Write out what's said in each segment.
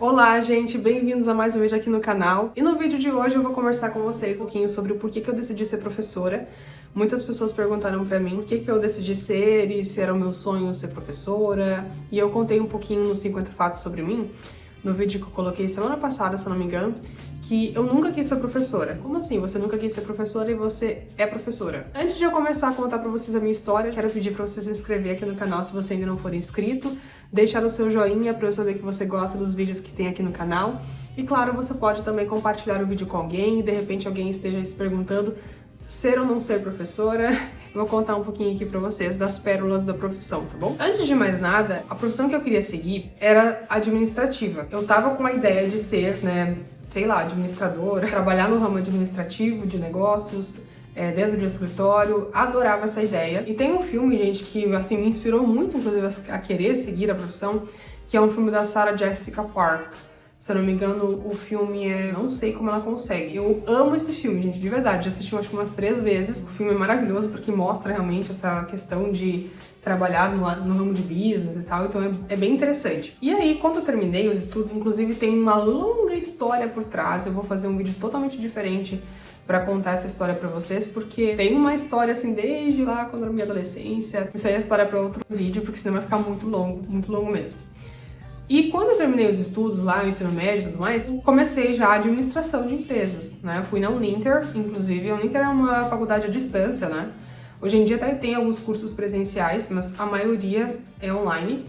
Olá, gente! Bem-vindos a mais um vídeo aqui no canal. E no vídeo de hoje eu vou conversar com vocês um pouquinho sobre o porquê que eu decidi ser professora. Muitas pessoas perguntaram pra mim por que eu decidi ser e se era o meu sonho ser professora. E eu contei um pouquinho nos 50 fatos sobre mim, no vídeo que eu coloquei semana passada, se eu não me engano, que eu nunca quis ser professora. Como assim? Você nunca quis ser professora e você é professora? Antes de eu começar a contar pra vocês a minha história, quero pedir pra você se inscrever aqui no canal se você ainda não for inscrito, deixar o seu joinha pra eu saber que você gosta dos vídeos que tem aqui no canal. E claro, você pode também compartilhar o vídeo com alguém e de repente alguém esteja se perguntando ser ou não ser professora. Vou contar um pouquinho aqui pra vocês das pérolas da profissão, tá bom? Antes de mais nada, a profissão que eu queria seguir era administrativa. Eu tava com a ideia de ser, sei lá, administradora, trabalhar no ramo administrativo, de negócios, dentro de um escritório, adorava essa ideia. E tem um filme, gente, que assim, me inspirou muito, inclusive, a querer seguir a profissão, que é um filme da Sarah Jessica Parker. Se eu não me engano, o filme Não Sei Como Ela Consegue. Eu amo esse filme, gente, de verdade. Já assisti acho que umas 3 vezes. O filme é maravilhoso porque mostra realmente essa questão de trabalhar no ramo de business e tal, então é bem interessante. E aí, quando eu terminei os estudos, inclusive tem uma longa história por trás, eu vou fazer um vídeo totalmente diferente pra contar essa história pra vocês, porque tem uma história assim desde lá quando era minha adolescência. Isso aí é história pra outro vídeo, porque senão vai ficar muito longo mesmo. E quando eu terminei os estudos lá, o ensino médio e tudo mais, comecei já a administração de empresas, né? Eu fui na Uninter, inclusive. A Uninter é uma faculdade à distância, né? Hoje em dia até tem alguns cursos presenciais, mas a maioria é online.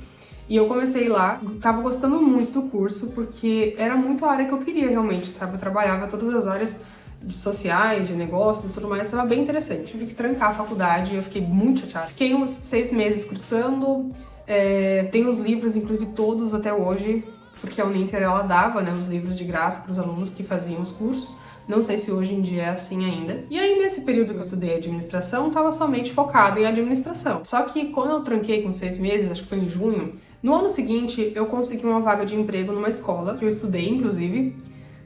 E eu comecei lá, tava gostando muito do curso, porque era muito a área que eu queria realmente, sabe? Eu trabalhava todas as áreas de sociais, de negócios e tudo mais, estava bem interessante. Tive que trancar a faculdade e eu fiquei muito chateada. Fiquei uns 6 meses cursando. Tem os livros, inclusive todos até hoje, porque a Uninter ela dava, né, os livros de graça para os alunos que faziam os cursos. Não sei se hoje em dia é assim ainda. E aí, nesse período que eu estudei administração, estava somente focada em administração. Só que quando eu tranquei com 6 meses, acho que foi em junho, no ano seguinte eu consegui uma vaga de emprego numa escola, que eu estudei, inclusive,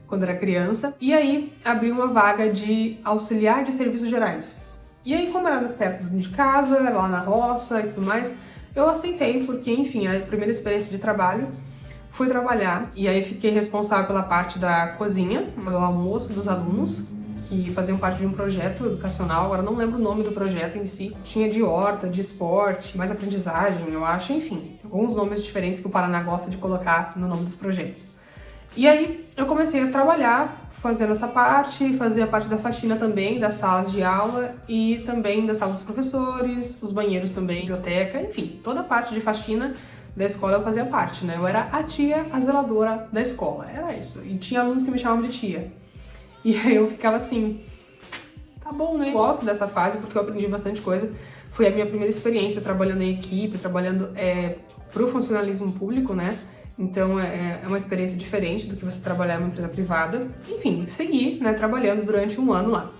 quando era criança. E aí, abri uma vaga de auxiliar de serviços gerais. E aí, como era perto de casa, era lá na roça e tudo mais, eu aceitei, porque, enfim, a primeira experiência de trabalho, fui trabalhar e aí fiquei responsável pela parte da cozinha, do almoço dos alunos, que faziam parte de um projeto educacional, agora não lembro o nome do projeto em si. Tinha de horta, de esporte, mais aprendizagem, eu acho, enfim, alguns nomes diferentes que o Paraná gosta de colocar no nome dos projetos. E aí eu comecei a trabalhar fazendo essa parte, fazia a parte da faxina também, das salas de aula e também das salas dos professores, os banheiros também, biblioteca, enfim, toda a parte de faxina da escola eu fazia parte, né? Eu era a tia, a zeladora da escola, era isso. E tinha alunos que me chamavam de tia. E aí eu ficava assim, tá bom, né? Eu gosto dessa fase porque eu aprendi bastante coisa. Foi a minha primeira experiência trabalhando em equipe, trabalhando pro funcionalismo público, né? Então é uma experiência diferente do que você trabalhar numa empresa privada. Enfim, segui, né, trabalhando durante um ano lá.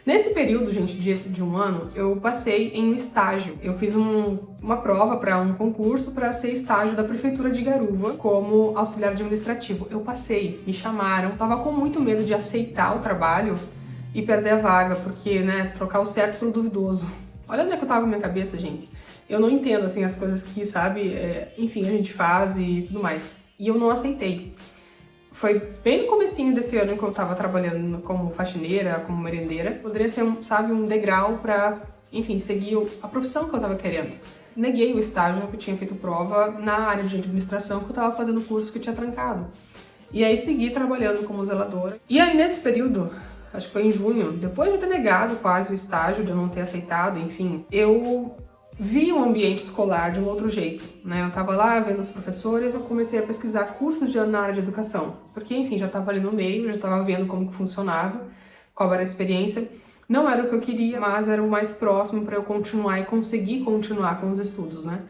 Nesse período, gente, de um ano, eu passei em um estágio. Eu fiz uma prova para um concurso para ser estágio da Prefeitura de Garuva como auxiliar administrativo. Eu passei, me chamaram, tava com muito medo de aceitar o trabalho e perder a vaga, porque, né, trocar o certo pelo duvidoso. Olha onde é que eu tava com a minha cabeça, gente. Eu não entendo, assim, as coisas que, sabe, enfim, a gente faz e tudo mais. E eu não aceitei. Foi bem no comecinho desse ano que eu tava trabalhando como faxineira, como merendeira. Poderia ser, um degrau pra, enfim, seguir a profissão que eu tava querendo. Neguei o estágio que eu tinha feito prova na área de administração, que eu tava fazendo o curso que eu tinha trancado. E aí segui trabalhando como zeladora. E aí nesse período, acho que foi em junho, depois de eu ter negado quase o estágio, de eu não ter aceitado, enfim, eu vi o ambiente escolar de um outro jeito, né? Eu tava lá vendo os professores, eu comecei a pesquisar cursos na área de educação, porque, enfim, já tava ali no meio, já tava vendo como que funcionava, qual era a experiência. Não era o que eu queria, mas era o mais próximo para eu continuar e conseguir continuar com os estudos, né?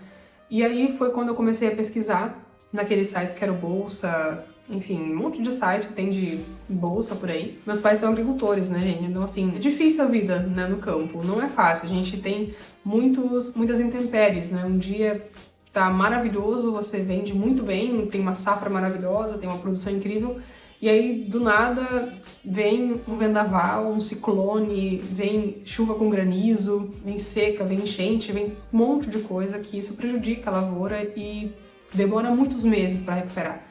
E aí foi quando eu comecei a pesquisar naqueles sites que era o Bolsa, enfim, um monte de site que tem de bolsa por aí. Meus pais são agricultores, né, gente? Então, assim, é difícil a vida, né, no campo. Não é fácil. A gente tem muitas intempéries, né? Um dia tá maravilhoso, você vende muito bem, tem uma safra maravilhosa, tem uma produção incrível. E aí, do nada, vem um vendaval, um ciclone, vem chuva com granizo, vem seca, vem enchente, vem um monte de coisa que isso prejudica a lavoura e demora muitos meses para recuperar.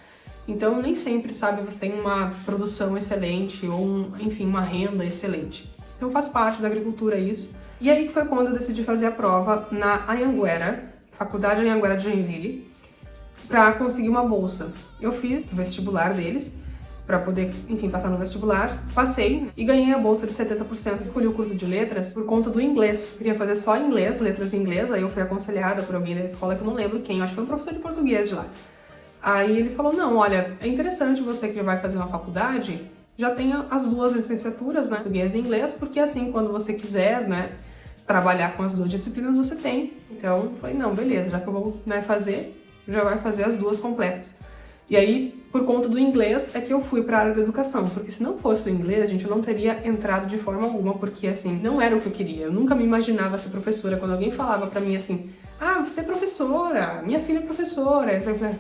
Então, nem sempre, sabe, você tem uma produção excelente ou, enfim, uma renda excelente. Então, faz parte da agricultura isso. E aí que foi quando eu decidi fazer a prova na Anhanguera, Faculdade Anhanguera de Joinville, para conseguir uma bolsa. Eu fiz o vestibular deles, para poder, enfim, passar no vestibular. Passei e ganhei a bolsa de 70%. Escolhi o curso de letras por conta do inglês. Queria fazer só inglês, letras em inglês, aí eu fui aconselhada por alguém da escola que eu não lembro quem, acho que foi um professor de português de lá. Aí ele falou, não, olha, é interessante você que vai fazer uma faculdade, já tenha as duas licenciaturas, né, português e inglês, porque assim, quando você quiser, né, trabalhar com as duas disciplinas, você tem. Então, eu falei, não, beleza, já que eu vou, né, fazer, já vai fazer as duas completas. E aí, por conta do inglês, é que eu fui para a área da educação, porque se não fosse o inglês, gente, eu não teria entrado de forma alguma, porque, assim, não era o que eu queria. Eu nunca me imaginava ser professora. Quando alguém falava pra mim assim, ah, você é professora, minha filha é professora, então eu falei,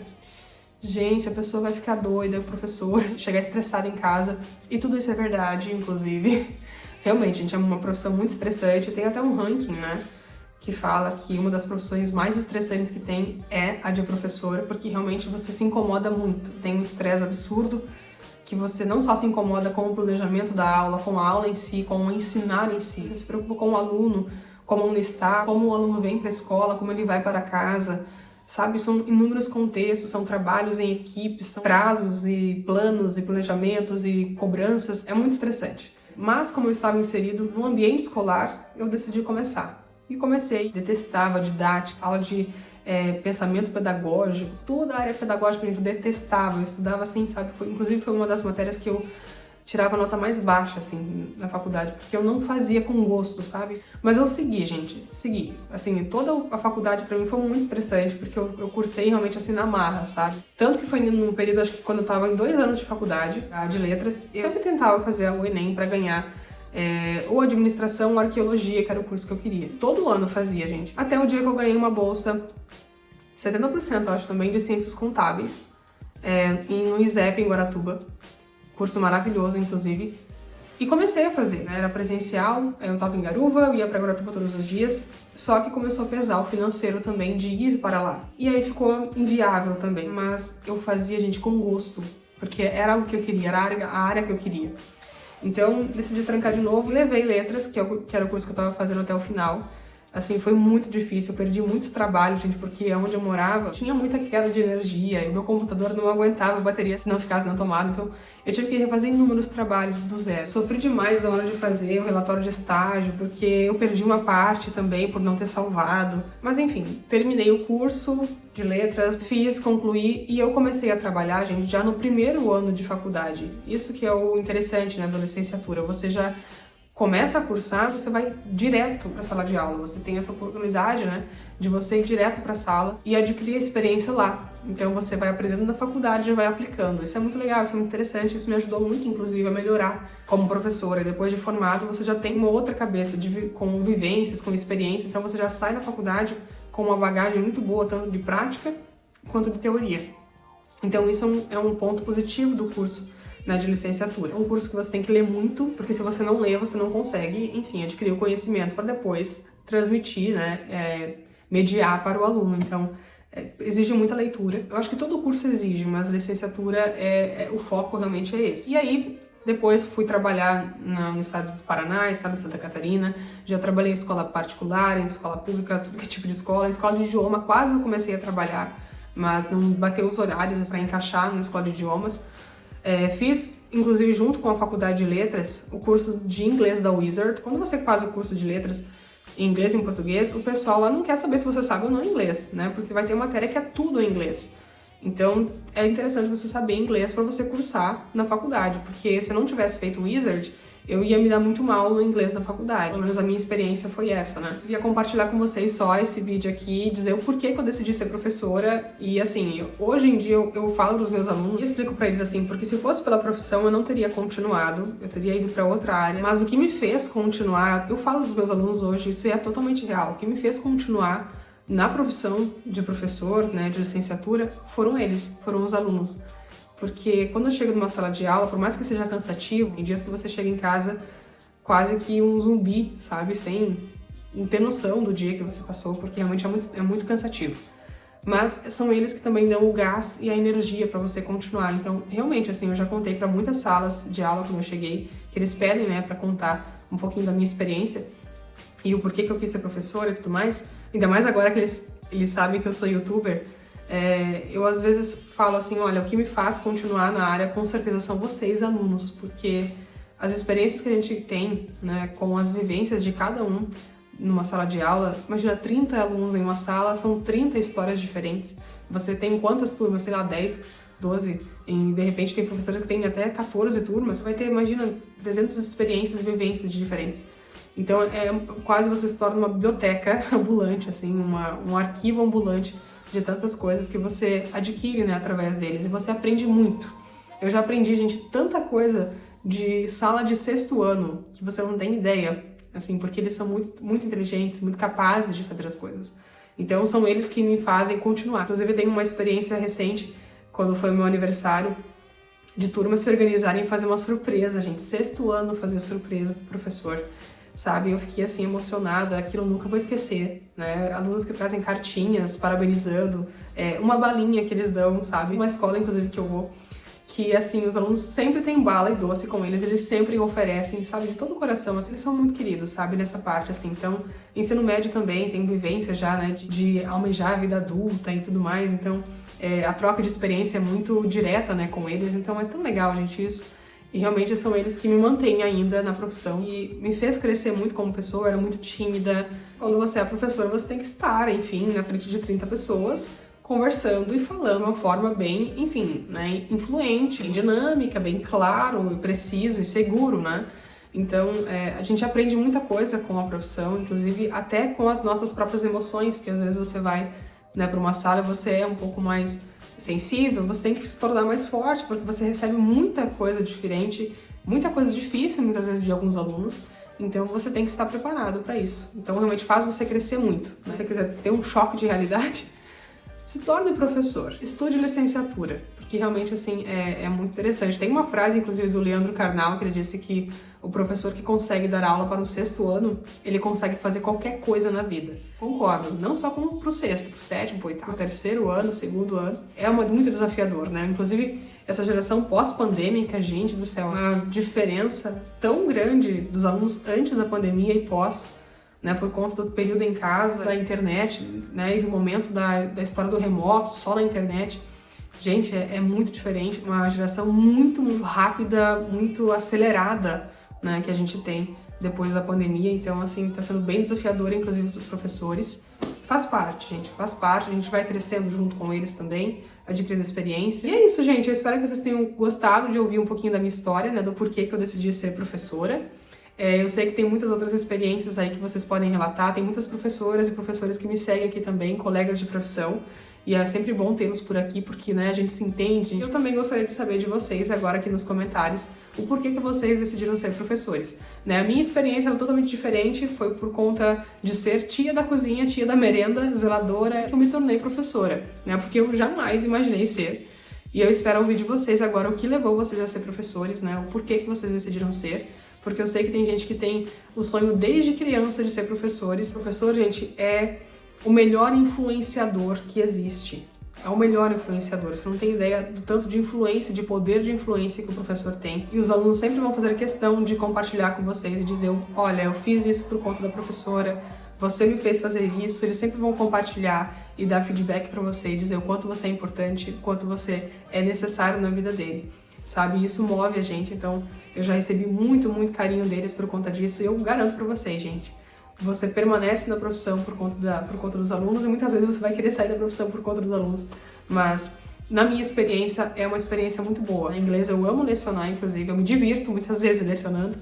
gente, a pessoa vai ficar doida, o professor, chegar estressada em casa. E tudo isso é verdade, inclusive. Realmente, gente, é uma profissão muito estressante. Tem até um ranking, né, que fala que uma das profissões mais estressantes que tem é a de professora, porque realmente você se incomoda muito. Você tem um estresse absurdo, que você não só se incomoda com o planejamento da aula, com a aula em si, com o ensinar em si. Você se preocupa com o aluno, como o aluno está, como o aluno vem para a escola, como ele vai para casa. Sabe, são inúmeros contextos, são trabalhos em equipe, são prazos e planos e planejamentos e cobranças, é muito estressante. Mas como eu estava inserido no ambiente escolar, eu decidi começar. E comecei, detestava didática, aula de pensamento pedagógico, toda a área pedagógica eu detestava, eu estudava assim, sabe, inclusive foi uma das matérias que eu tirava a nota mais baixa, assim, na faculdade, porque eu não fazia com gosto, sabe? Mas eu segui, gente, segui. Assim, toda a faculdade pra mim foi muito estressante, porque eu cursei realmente, assim, na marra, sabe? Tanto que foi num período, acho que quando eu tava em 2 anos de faculdade, de letras, eu sempre tentava fazer o Enem pra ganhar ou administração ou arqueologia, que era o curso que eu queria. Todo ano eu fazia, gente. Até o dia que eu ganhei uma bolsa, 70%, eu acho, também, de ciências contábeis, no ISEP, em Guaratuba. Curso maravilhoso, inclusive. E comecei a fazer, né? Era presencial, eu tava em Garuva, eu ia pra Guaratuba todos os dias, só que começou a pesar o financeiro também de ir para lá. E aí ficou inviável também, mas eu fazia, gente, com gosto, porque era algo que eu queria, era a área que eu queria. Então, decidi trancar de novo, levei letras, que era o curso que eu tava fazendo até o final. Assim, foi muito difícil, eu perdi muitos trabalhos, gente, porque onde eu morava tinha muita queda de energia e o meu computador não aguentava a bateria se não ficasse na tomada, então eu tive que refazer inúmeros trabalhos do zero. Sofri demais na hora de fazer o relatório de estágio, porque eu perdi uma parte também por não ter salvado. Mas enfim, terminei o curso de letras, concluí e eu comecei a trabalhar, gente, já no primeiro ano de faculdade. Isso que é o interessante, né, da licenciatura, você já começa a cursar, você vai direto para a sala de aula. Você tem essa oportunidade, né, de você ir direto para a sala e adquirir a experiência lá. Então você vai aprendendo na faculdade e vai aplicando. Isso é muito legal, isso é muito interessante, isso me ajudou muito, inclusive, a melhorar como professora. E depois de formado, você já tem uma outra cabeça, com vivências, com experiências. Então você já sai da faculdade com uma bagagem muito boa, tanto de prática quanto de teoria. Então isso é um ponto positivo do curso, né, de licenciatura. É um curso que você tem que ler muito, porque se você não lê, você não consegue, enfim, adquirir o conhecimento para depois transmitir, né, mediar para o aluno. Então, exige muita leitura. Eu acho que todo curso exige, mas a licenciatura, o foco realmente é esse. E aí, depois fui trabalhar no estado do Paraná, estado de Santa Catarina, já trabalhei em escola particular, em escola pública, tudo que é tipo de escola. Em escola de idioma quase eu comecei a trabalhar, mas não bateu os horários para encaixar na escola de idiomas. Fiz, inclusive, junto com a faculdade de letras, o curso de inglês da Wizard. Quando você faz o curso de letras em inglês e em português, o pessoal lá não quer saber se você sabe ou não inglês, né? Porque vai ter matéria que é tudo em inglês. Então, é interessante você saber inglês para você cursar na faculdade, porque se eu não tivesse feito Wizard, eu ia me dar muito mal no inglês da faculdade. Pelo menos a minha experiência foi essa, né? Eu ia compartilhar com vocês só esse vídeo aqui, dizer o porquê que eu decidi ser professora. E assim, hoje em dia eu falo pros meus alunos e explico pra eles assim, porque se fosse pela profissão eu não teria continuado, eu teria ido pra outra área. Mas o que me fez continuar, eu falo dos meus alunos hoje, isso é totalmente real. O que me fez continuar na profissão de professor, né, de licenciatura, foram eles, foram os alunos. Porque quando eu chego numa sala de aula, por mais que seja cansativo, tem dias que você chega em casa quase que um zumbi, sabe? Sem ter noção do dia que você passou, porque realmente é muito cansativo. mas são eles que também dão o gás e a energia para você continuar. Então, realmente, assim, eu já contei para muitas salas de aula quando eu cheguei, que eles pedem, né, para contar um pouquinho da minha experiência e o porquê que eu quis ser professora e tudo mais. Ainda mais agora que eles sabem que eu sou youtuber. Eu às vezes falo assim, olha, o que me faz continuar na área com certeza são vocês, alunos, porque as experiências que a gente tem, né, com as vivências de cada um numa sala de aula, imagina 30 alunos em uma sala, são 30 histórias diferentes. Você tem quantas turmas? Sei lá, 10, 12, e de repente tem professores que têm até 14 turmas, você vai ter, imagina, 300 experiências e vivências diferentes. Então, quase você se torna uma biblioteca ambulante, assim, um arquivo ambulante de tantas coisas que você adquire, né, através deles, e você aprende muito. Eu já aprendi, gente, tanta coisa de sala de 6º ano, que você não tem ideia, assim, porque eles são muito, muito inteligentes, muito capazes de fazer as coisas. Então, são eles que me fazem continuar. Inclusive, tem uma experiência recente, quando foi meu aniversário, de turmas se organizarem e fazer uma surpresa, gente. 6º ano fazer surpresa pro professor, sabe? Eu fiquei, assim, emocionada, aquilo eu nunca vou esquecer, né? Alunos que trazem cartinhas, parabenizando, uma balinha que eles dão, sabe? Uma escola, inclusive, que eu vou, que, assim, os alunos sempre têm bala e doce com eles sempre oferecem, sabe, de todo o coração, assim, eles são muito queridos, sabe, nessa parte, assim. Então, ensino médio também tem vivência já, né, de almejar a vida adulta e tudo mais, então, a troca de experiência é muito direta, né, com eles, então é tão legal, gente, isso. E realmente são eles que me mantêm ainda na profissão e me fez crescer muito como pessoa, eu era muito tímida. Quando você é professora, você tem que estar, enfim, na frente de 30 pessoas, conversando e falando de uma forma bem, enfim, né, influente, dinâmica, bem claro, preciso e seguro, né? Então, a gente aprende muita coisa com a profissão, inclusive até com as nossas próprias emoções, que às vezes você vai, né, para uma sala e você é um pouco mais sensível, você tem que se tornar mais forte, porque você recebe muita coisa diferente, muita coisa difícil, muitas vezes, de alguns alunos, então você tem que estar preparado para isso. Então, realmente faz você crescer muito. Se você quiser ter um choque de realidade, se torne professor, estude licenciatura, porque realmente, assim, é muito interessante. Tem uma frase, inclusive, do Leandro Carnal, que ele disse que o professor que consegue dar aula para o 6º ano, ele consegue fazer qualquer coisa na vida. Concordo, não só para o 6º, para o 7º, para o 8º, 3º ano, 2º ano. É muito desafiador, né? Inclusive, essa geração pós-pandêmica, gente do céu, a diferença tão grande dos alunos antes da pandemia e pós, né, por conta do período em casa, da internet, né, e do momento da história do remoto, só na internet. Gente, é muito diferente, uma geração muito, muito rápida, muito acelerada, né, que a gente tem depois da pandemia. Então, assim, tá sendo bem desafiador, inclusive, para os professores. Faz parte, gente, faz parte. A gente vai crescendo junto com eles também, adquirindo experiência. E é isso, gente. Eu espero que vocês tenham gostado de ouvir um pouquinho da minha história, né, do porquê que eu decidi ser professora. Eu sei que tem muitas outras experiências aí que vocês podem relatar, tem muitas professoras e professores que me seguem aqui também, colegas de profissão, e é sempre bom tê-los por aqui, porque, né, a gente se entende. Eu também gostaria de saber de vocês agora aqui nos comentários o porquê que vocês decidiram ser professores, né? A minha experiência era totalmente diferente, foi por conta de ser tia da cozinha, tia da merenda, zeladora, que eu me tornei professora, né? Porque eu jamais imaginei ser. E eu espero ouvir de vocês agora o que levou vocês a ser professores, né? O porquê que vocês decidiram ser. Porque eu sei que tem gente que tem o sonho desde criança de ser professores. Professor, gente, é o melhor influenciador que existe. É o melhor influenciador. Você não tem ideia do tanto de influência, de poder de influência que o professor tem. E os alunos sempre vão fazer questão de compartilhar com vocês e dizer, olha, eu fiz isso por conta da professora, você me fez fazer isso. Eles sempre vão compartilhar e dar feedback para você e dizer o quanto você é importante, o quanto você é necessário na vida dele. Sabe, isso move a gente, então eu já recebi muito, muito carinho deles por conta disso e eu garanto pra vocês, gente, você permanece na profissão por conta dos alunos e muitas vezes você vai querer sair da profissão por conta dos alunos, mas na minha experiência é uma experiência muito boa. Em inglês eu amo lecionar, inclusive, eu me divirto muitas vezes lecionando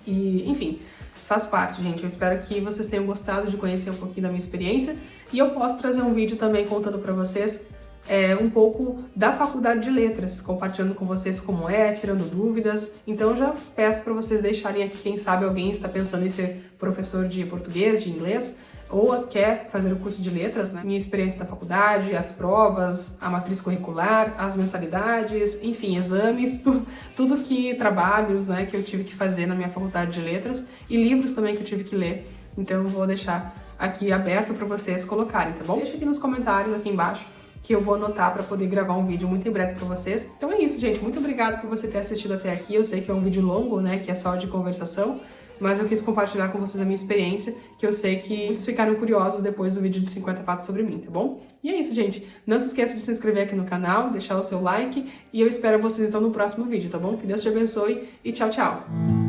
e, enfim, faz parte, gente. Eu espero que vocês tenham gostado de conhecer um pouquinho da minha experiência e eu posso trazer um vídeo também contando pra vocês um pouco da faculdade de letras, compartilhando com vocês como tirando dúvidas. Então eu já peço para vocês deixarem aqui, quem sabe alguém está pensando em ser professor de português, de inglês, ou quer fazer o curso de letras, né? Minha experiência da faculdade, as provas, a matriz curricular, as mensalidades, enfim, exames, tudo que trabalhos, né, que eu tive que fazer na minha faculdade de letras e livros também que eu tive que ler. Então eu vou deixar aqui aberto para vocês colocarem, tá bom? Deixa aqui nos comentários aqui embaixo que eu vou anotar para poder gravar um vídeo muito em breve para vocês. Então é isso, gente. Muito obrigada por você ter assistido até aqui. Eu sei que é um vídeo longo, né, que é só de conversação, mas eu quis compartilhar com vocês a minha experiência, que eu sei que muitos ficaram curiosos depois do vídeo de 50 fatos sobre mim, tá bom? E é isso, gente. Não se esqueça de se inscrever aqui no canal, deixar o seu like, e eu espero vocês então no próximo vídeo, tá bom? Que Deus te abençoe e tchau, tchau!